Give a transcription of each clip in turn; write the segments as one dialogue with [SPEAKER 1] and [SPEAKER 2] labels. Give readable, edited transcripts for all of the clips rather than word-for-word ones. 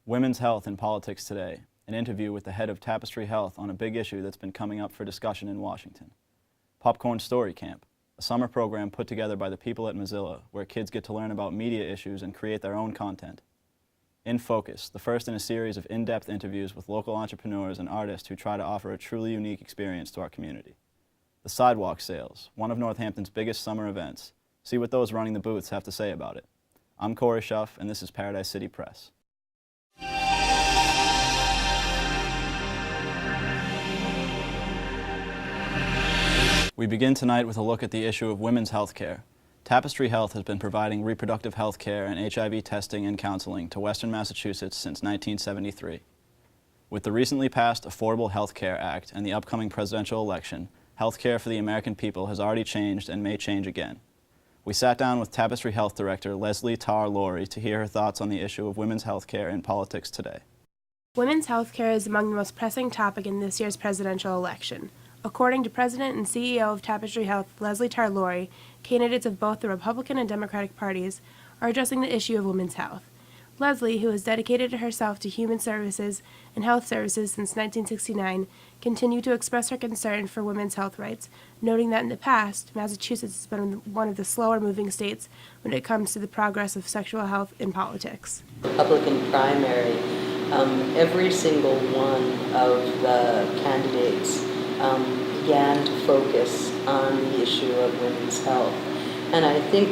[SPEAKER 1] Women's health in politics today, an interview with the head of Tapestry Health on a big issue that's been coming up for discussion in Washington. Popcorn Story Camp, a summer program put together by the people at Mozilla where kids get to learn about media issues and create their own content. In Focus, the first in a series of in-depth interviews with local entrepreneurs and artists who try to offer a truly unique experience to our community. The Sidewalk Sales, one of Northampton's biggest summer events. See what those running the booths have to say about it. I'm Corey Schuff, and this is Paradise City Press. We begin tonight with a look at the issue of women's health care. Tapestry Health has been providing reproductive health care and HIV testing and counseling to Western Massachusetts since 1973. With the recently passed Affordable Health Care Act and the upcoming presidential election, health care for the American people has already changed and may change again. We sat down with Tapestry Health Director Leslie Tarr-Laurie to hear her thoughts on the issue of women's health care in politics today.
[SPEAKER 2] Women's health care is among the most pressing topic in this year's presidential election. According to President and CEO of Tapestry Health, Leslie Tarr-Laurie, candidates of both the Republican and Democratic parties are addressing the issue of women's health. Leslie, who has dedicated herself to human services and health services since 1969, continued to express her concern for women's health rights, noting that in the past, Massachusetts has been one of the slower-moving states when it comes to the progress of sexual health in politics.
[SPEAKER 3] Republican primary, every single one of the candidates began to focus on the issue of women's health. And I think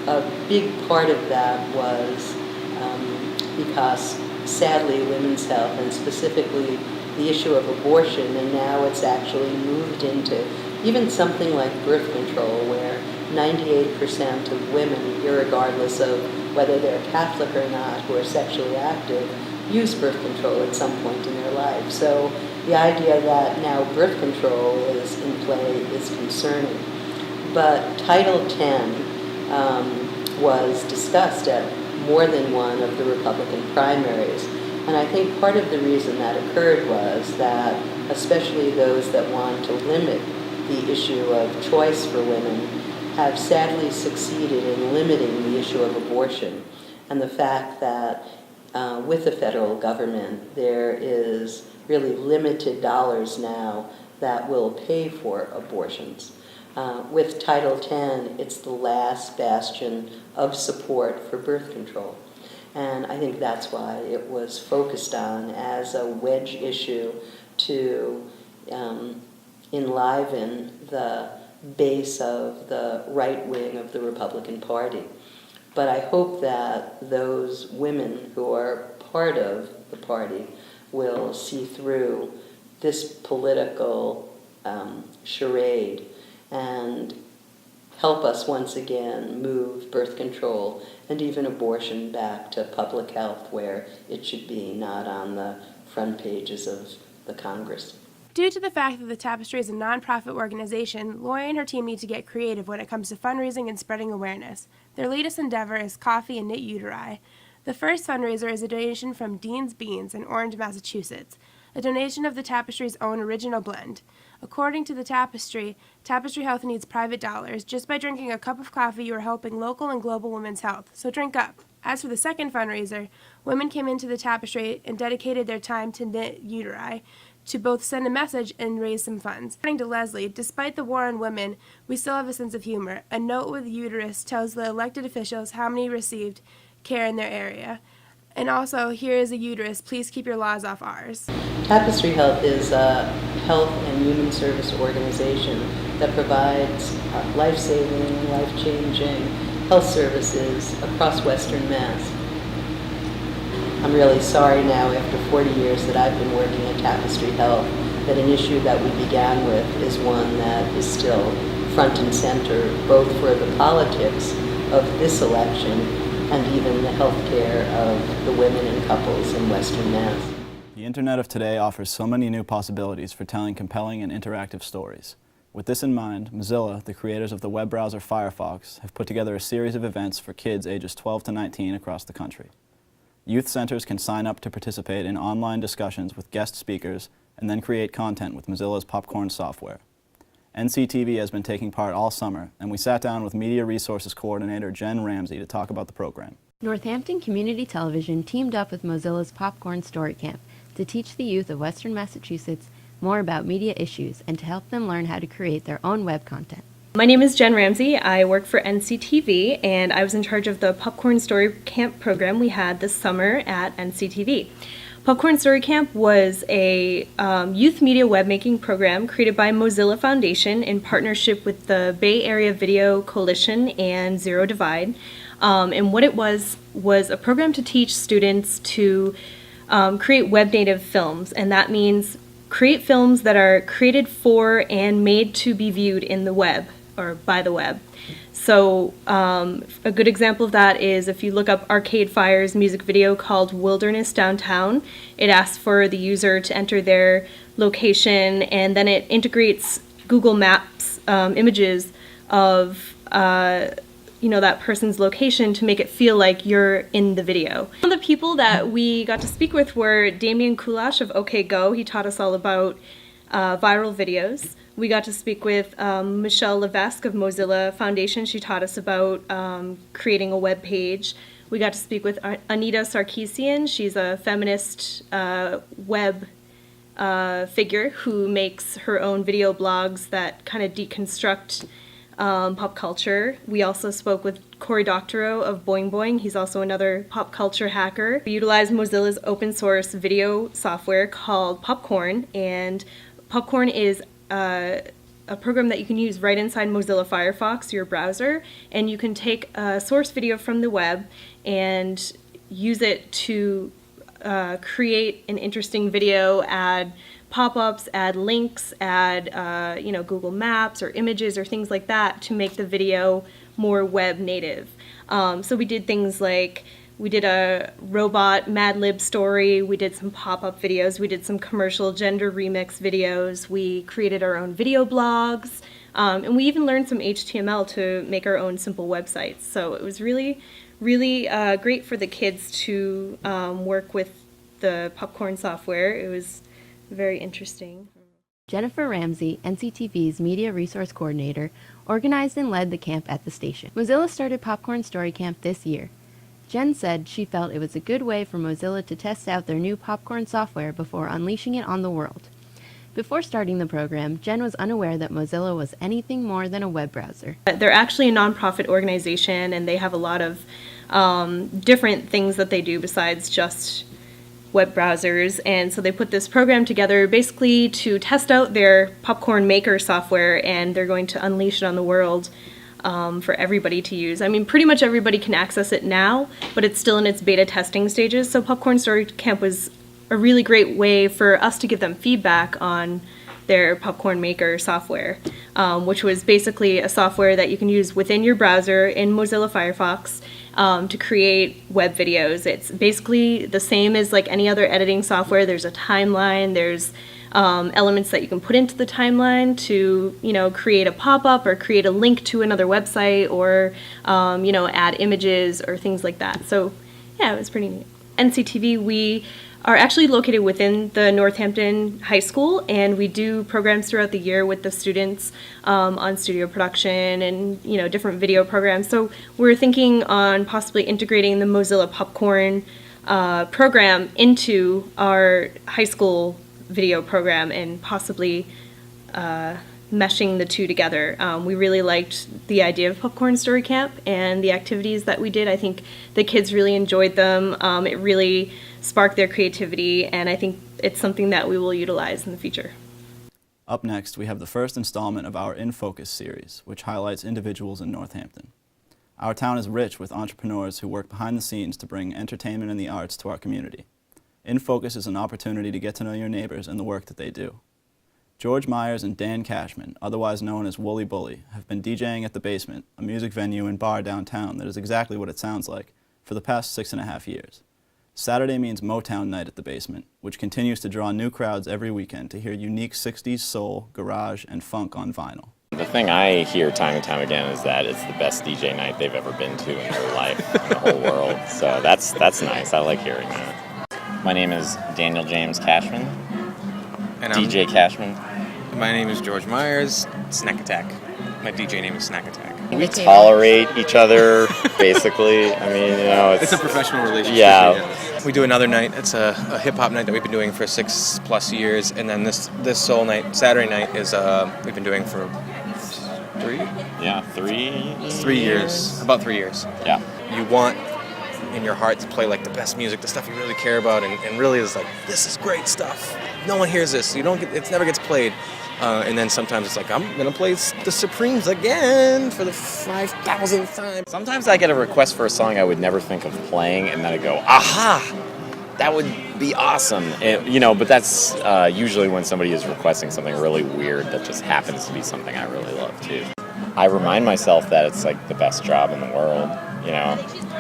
[SPEAKER 3] a big part of that was because, sadly, women's health, and specifically the issue of abortion, and now it's actually moved into even something like birth control, where 98% of women, irregardless of whether they're Catholic or not, who are sexually active, use birth control at some point in their life. So the idea that now birth control is in play is concerning. But Title X was discussed at more than one of the Republican primaries. And I think part of the reason that occurred was that especially those that want to limit the issue of choice for women have sadly succeeded in limiting the issue of abortion. And the fact that with the federal government, there is really limited dollars now that will pay for abortions. With Title X, it's the last bastion of support for birth control. And I think that's why it was focused on as a wedge issue to enliven the base of the right wing of the Republican Party. But I hope that those women who are part of the party will see through this political charade and help us once again move birth control and even abortion back to public health where it should be, not on the front pages of the Congress.
[SPEAKER 2] Due to the fact that the Tapestry is a nonprofit organization, Laurie and her team need to get creative when it comes to fundraising and spreading awareness. Their latest endeavor is Coffee and Knit Uteri. The first fundraiser is a donation from Dean's Beans in Orange, Massachusetts, a donation of the Tapestry's own original blend. According to the Tapestry, Tapestry Health needs private dollars. Just by drinking a cup of coffee, you are helping local and global women's health, so drink up. As for the second fundraiser, women came into the Tapestry and dedicated their time to knit uteri, to both send a message and raise some funds. According to Leslie, despite the war on women, we still have a sense of humor. A note with uterus tells the elected officials how many received care in their area. And also, here is a uterus, please keep your laws off ours.
[SPEAKER 3] Tapestry Health is a health and human service organization that provides life-saving, life-changing health services across Western Mass. I'm really sorry now, after 40 years that I've been working at Tapestry Health, that an issue that we began with is one that is still front and center, both for the politics of this election and even the health care of the women and couples in Western Mass.
[SPEAKER 1] The Internet of today offers so many new possibilities for telling compelling and interactive stories. With this in mind, Mozilla, the creators of the web browser Firefox, have put together a series of events for kids ages 12 to 19 across the country. Youth centers can sign up to participate in online discussions with guest speakers and then create content with Mozilla's Popcorn software. NCTV has been taking part all summer, and we sat down with Media Resources Coordinator Jen Ramsey to talk about the program.
[SPEAKER 4] Northampton Community Television teamed up with Mozilla's Popcorn Story Camp to teach the youth of Western Massachusetts more about media issues and to help them learn how to create their own web content.
[SPEAKER 5] My name is Jen Ramsey. I work for NCTV, and I was in charge of the Popcorn Story Camp program we had this summer at NCTV. Popcorn Story Camp was a youth media webmaking program created by Mozilla Foundation in partnership with the Bay Area Video Coalition and Zero Divide. And what it was a program to teach students to create web native films, and that means create films that are created for and made to be viewed in the web or by the web. So a good example of that is if you look up Arcade Fire's music video called Wilderness Downtown, it asks for the user to enter their location, and then it integrates Google Maps images of that person's location to make it feel like you're in the video. One of the people that we got to speak with were Damian Kulash of OK Go. He taught us all about viral videos. We got to speak with Michelle Levesque of Mozilla Foundation. She taught us about creating a web page. We got to speak with Anita Sarkeesian. She's a feminist web figure who makes her own video blogs that kind of deconstruct pop culture. We also spoke with Cory Doctorow of Boing Boing. He's also another pop culture hacker. We utilized Mozilla's open source video software called Popcorn, and Popcorn is a program that you can use right inside Mozilla Firefox, your browser, and you can take a source video from the web and use it to create an interesting video, add pop-ups, add links, add Google Maps or images or things like that to make the video more web native. So we did things like we did a robot Mad Lib story, we did some pop-up videos, we did some commercial gender remix videos, we created our own video blogs, and we even learned some HTML to make our own simple websites. So it was really, really great for the kids to work with the Popcorn software. It was very interesting.
[SPEAKER 4] Jennifer Ramsey, NCTV's Media Resource Coordinator, organized and led the camp at the station. Mozilla started Popcorn Story Camp this year. Jen said she felt it was a good way for Mozilla to test out their new Popcorn software before unleashing it on the world. Before starting the program, Jen was unaware that Mozilla was anything more than a web browser.
[SPEAKER 5] They're actually a nonprofit organization, and they have a lot of different things that they do besides just web browsers, and so they put this program together basically to test out their Popcorn Maker software, and they're going to unleash it on the world for everybody to use. I mean, pretty much everybody can access it now, but it's still in its beta testing stages, so Popcorn Story Camp was a really great way for us to give them feedback on their Popcorn Maker software, which was basically a software that you can use within your browser in Mozilla Firefox to create web videos. It's basically the same as like any other editing software. There's a timeline, there's elements that you can put into the timeline to, create a pop-up or create a link to another website or, add images or things like that. So yeah, it was pretty neat. NCTV, we are actually located within the Northampton High School, and we do programs throughout the year with the students on studio production and different video programs. So we're thinking on possibly integrating the Mozilla Popcorn program into our high school video program and possibly meshing the two together. We really liked the idea of Popcorn Story Camp and the activities that we did. I think the kids really enjoyed them. It really sparked their creativity, and I think it's something that we will utilize in the future.
[SPEAKER 1] Up next, we have the first installment of our In Focus series, which highlights individuals in Northampton. Our town is rich with entrepreneurs who work behind the scenes to bring entertainment and the arts to our community. In Focus is an opportunity to get to know your neighbors and the work that they do. George Myers and Dan Cashman, otherwise known as Wooly Bully, have been DJing at The Basement, a music venue and bar downtown that is exactly what it sounds like, for the past 6.5 years. Saturday means Motown Night at The Basement, which continues to draw new crowds every weekend to hear unique 60s soul, garage, and funk on vinyl.
[SPEAKER 6] The thing I hear time and time again is that it's the best DJ night they've ever been to in their life, in the whole world. So that's nice. I like hearing that. My name is Daniel James Cashman.
[SPEAKER 7] And
[SPEAKER 6] DJ Cashman.
[SPEAKER 7] My name is George Myers. Snack Attack. My DJ name is Snack Attack.
[SPEAKER 6] We tolerate each other, basically. I mean, you know,
[SPEAKER 7] It's a professional relationship.
[SPEAKER 6] Yeah.
[SPEAKER 7] We do another night. It's a hip hop night that we've been doing for 6+ years, and then this soul night, Saturday night, is we've been doing for 3
[SPEAKER 6] Yeah,
[SPEAKER 7] 3 years, about 3 years.
[SPEAKER 6] Yeah.
[SPEAKER 7] You want in your heart to play like the best music, the stuff you really care about, and really is like, this is great stuff. No one hears this. It never gets played. And then sometimes it's like, I'm gonna play the Supremes again for the 5,000th time.
[SPEAKER 6] Sometimes I get a request for a song I would never think of playing, and then I go, aha! That would be awesome. And, but that's usually when somebody is requesting something really weird that just happens to be something I really love, too. I remind myself that it's like the best job in the world,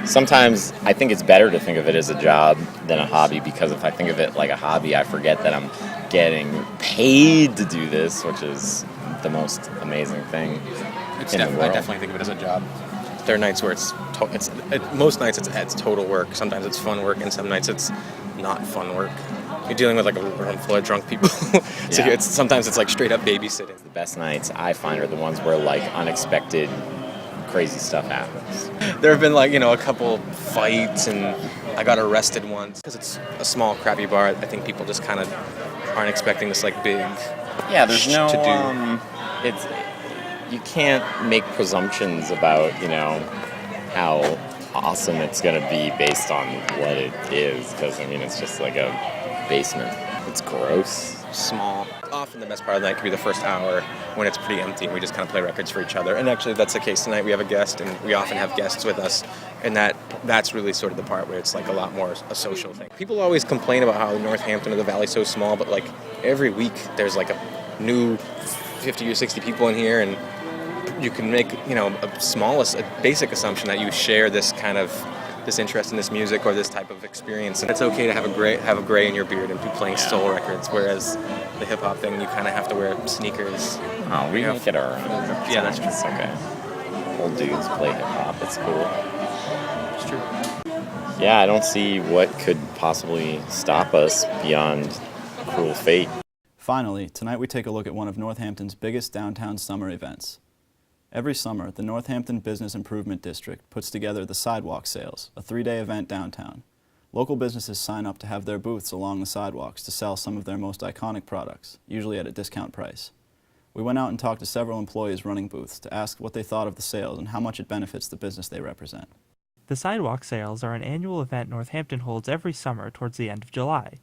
[SPEAKER 6] Sometimes I think it's better to think of it as a job than a hobby, because if I think of it like a hobby, I forget that I'm getting paid to do this, which is the most amazing thing in the world.
[SPEAKER 7] I definitely think of it as a job. There are nights where most nights it's total work. Sometimes it's fun work, and some nights it's not fun work. You're dealing with like a room full of drunk people, so
[SPEAKER 6] Yeah.
[SPEAKER 7] sometimes it's like straight up babysitting.
[SPEAKER 6] The best nights I find are the ones where like unexpected crazy stuff happens.
[SPEAKER 7] There have been a couple fights, and I got arrested once because it's a small crappy bar. I think people just kind of aren't expecting this like big.
[SPEAKER 6] Yeah, there's no
[SPEAKER 7] to do.
[SPEAKER 6] you can't make presumptions about, how awesome it's going to be based on what it is, because it's just like a basement. It's gross.
[SPEAKER 7] Small. Often the best part of the night could be the first hour when it's pretty empty and we just kind of play records for each other. And actually that's the case tonight. We have a guest, and we often have guests with us, and that's really sort of the part where it's like a lot more a social thing. People always complain about how Northampton or the Valley's so small, but like every week there's like a new 50 or 60 people in here, and you can make a basic assumption that you share this interest in this music or this type of experience, and it's okay to have a gray in your beard and be playing soul records, whereas the hip hop thing, you kind of have to wear sneakers.
[SPEAKER 6] Oh, we make it our own.
[SPEAKER 7] Yeah, that's true.
[SPEAKER 6] It's okay. Old dudes play hip hop. It's cool.
[SPEAKER 7] It's true.
[SPEAKER 6] Yeah, I don't see what could possibly stop us beyond cruel fate.
[SPEAKER 1] Finally, tonight we take a look at one of Northampton's biggest downtown summer events. Every summer, the Northampton Business Improvement District puts together the Sidewalk Sales, a 3-day event downtown. Local businesses sign up to have their booths along the sidewalks to sell some of their most iconic products, usually at a discount price. We went out and talked to several employees running booths to ask what they thought of the sales and how much it benefits the business they represent.
[SPEAKER 8] The Sidewalk Sales are an annual event Northampton holds every summer towards the end of July.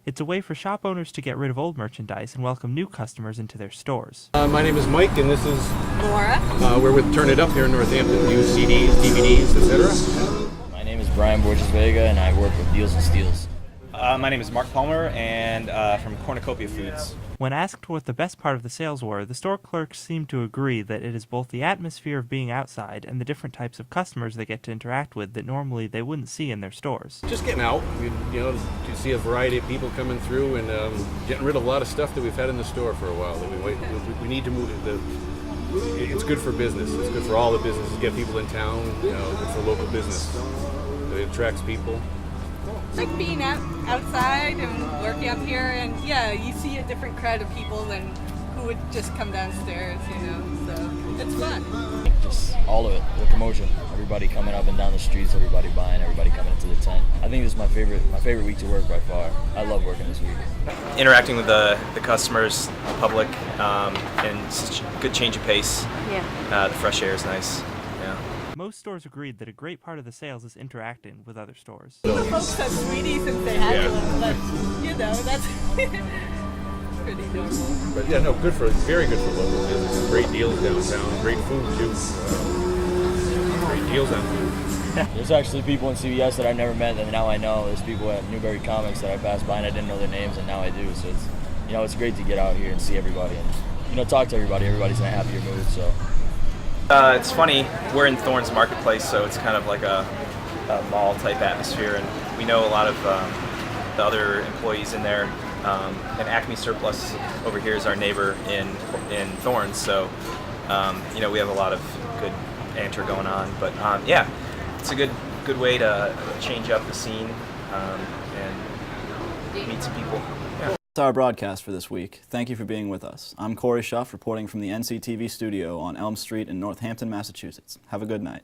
[SPEAKER 8] It's a way for shop owners to get rid of old merchandise and welcome new customers into their stores.
[SPEAKER 9] My name is Mike, and this is
[SPEAKER 10] Laura.
[SPEAKER 9] We're with Turn It Up here in Northampton. We use CDs, DVDs, etc.
[SPEAKER 11] My name is Brian Borges Vega, and I work with Deals and Steals.
[SPEAKER 12] My name is Mark Palmer, and from Cornucopia Foods.
[SPEAKER 8] When asked what the best part of the sales were, the store clerks seemed to agree that it is both the atmosphere of being outside and the different types of customers they get to interact with that normally they wouldn't see in their stores.
[SPEAKER 9] Just getting out, to see a variety of people coming through, and getting rid of a lot of stuff that we've had in the store for a while. That we need to move. It's good for business. It's good for all the businesses. Get people in town. Good for local business. It attracts people.
[SPEAKER 10] It's like being outside and working up here, and yeah, you see a different crowd of people than who would just come downstairs, so it's fun.
[SPEAKER 11] Just all of it, the commotion, everybody coming up and down the streets, everybody buying, everybody coming into the tent. I think this is my favorite week to work by far. I love working this week.
[SPEAKER 12] Interacting with the customers, the public, and such good change of pace.
[SPEAKER 2] Yeah.
[SPEAKER 12] The fresh air is nice. Yeah.
[SPEAKER 8] Most stores agreed that a great part of the sales is interacting with other stores.
[SPEAKER 10] The folks have sweeties and say hi to them, but that's pretty normal.
[SPEAKER 9] But yeah, very good for local business. Great deals downtown. Great food too. Great deals on food.
[SPEAKER 11] There's actually people in CVS that I never met that now I know. There's people at Newberry Comics that I passed by and I didn't know their names, and now I do. So it's great to get out here and see everybody and talk to everybody. Everybody's in a happier mood. So.
[SPEAKER 12] It's funny, we're in Thorns Marketplace, so it's kind of like a mall-type atmosphere, and we know a lot of the other employees in there. And Acme Surplus over here is our neighbor in Thorns, so we have a lot of good banter going on. But yeah, it's a good way to change up the scene and meet some people. Yeah.
[SPEAKER 1] That's our broadcast for this week. Thank you for being with us. I'm Corey Schuff, reporting from the NCTV studio on Elm Street in Northampton, Massachusetts. Have a good night.